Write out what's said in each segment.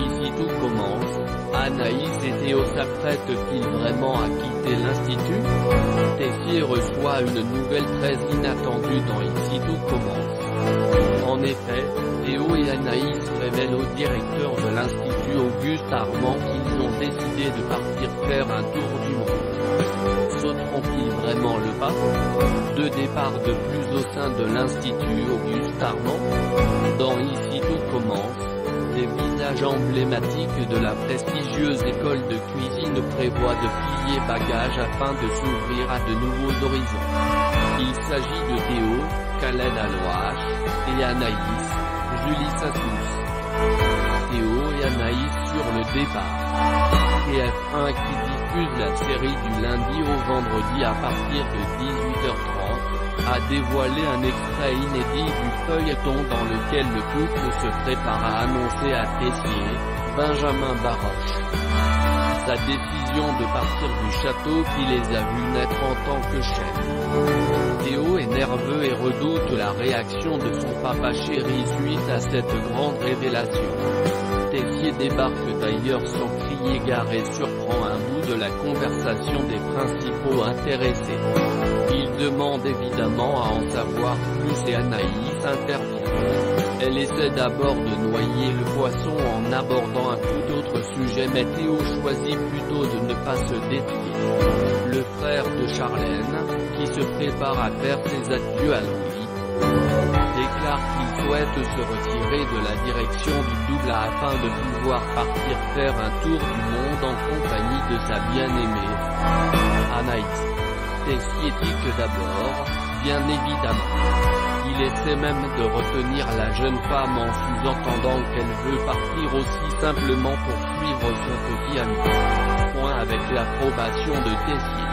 Ici tout commence. Anaïs et Théo s'apprêtent-ils vraiment à quitter l'institut? Tessier reçoit une nouvelle très inattendue dans Ici tout commence. En effet, Théo et Anaïs révèlent au directeur de l'institut Auguste Armand qu'ils ont décidé de partir faire un tour du monde. Sauteront-ils vraiment le pas? Deux départs de plus au sein de l'institut Auguste Armand. Dans Ici tout commence, des visages emblématiques de la prestigieuse école de cuisine prévoient de plier bagages afin de s'ouvrir à de nouveaux horizons. Il s'agit de Théo, Khaled Alouache, et Anaïs, Julie Satous. Théo et Anaïs sur le départ. TF1 qui diffuse la série du lundi au vendredi à partir de 18h30, a dévoilé un extrait inédit du feuilleton dans lequel le couple se prépare à annoncer à Tessier, Benjamin Baroche, sa décision de partir du château qui les a vus naître en tant que chef. Théo est nerveux et redoute la réaction de son papa chéri suite à cette grande révélation. Tessier débarque d'ailleurs sans crier gare et surprend un bout de la conversation des principaux intéressés. Il demande évidemment à en savoir plus et Anaïs intervient. Elle essaie d'abord de noyer le poisson en abordant un tout autre sujet, mais Théo choisit plutôt de ne pas se défier. Le frère de Charlène, qui se prépare à faire ses adieux à Louis, déclare qu'il souhaite se retirer de la direction du double afin de pouvoir partir faire un tour du monde en compagnie de sa bien-aimée, Anaïs. Tessier tique d'abord, bien évidemment. Il essaie même de retenir la jeune femme en sous-entendant qu'elle veut partir aussi simplement pour suivre son petit ami. Point avec l'approbation de Tessier.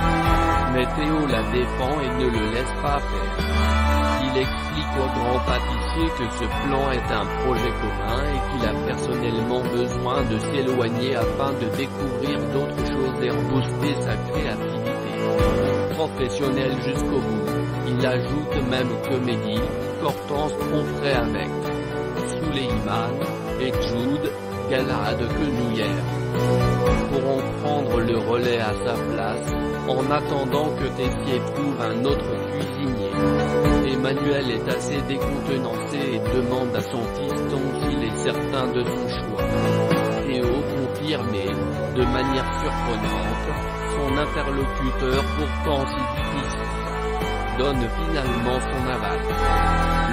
Mais Théo la défend et ne le laisse pas faire. Il explique au grand pâtissier que ce plan est un projet commun et qu'il a personnellement besoin de s'éloigner afin de découvrir d'autres choses et en booster sa créativité. Professionnel jusqu'au bout, il ajoute même que Mehdi, Hortense tromperait avec Souleyman et Jude, Galahad Quenouillère, pourront prendre le relais à sa place, en attendant que Tessier trouve un autre cuisinier. Emmanuel est assez décontenancé et demande à son fiston s'il est certain de son choix. Théo confirme et, de manière surprenante, son interlocuteur pourtant si difficile, donne finalement son aval.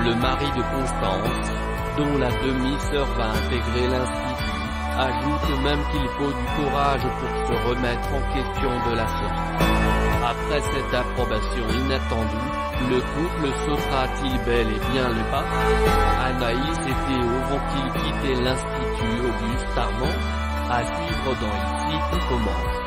Le mari de Constance, dont la demi-sœur va intégrer l'institut, ajoute même qu'il faut du courage pour se remettre en question de la sorte. Après cette approbation inattendue, le couple sautera-t-il bel et bien le pas? Anaïs et Théo vont-ils quitter l'institut Auguste Armand? À suivre dans Ici tout commence.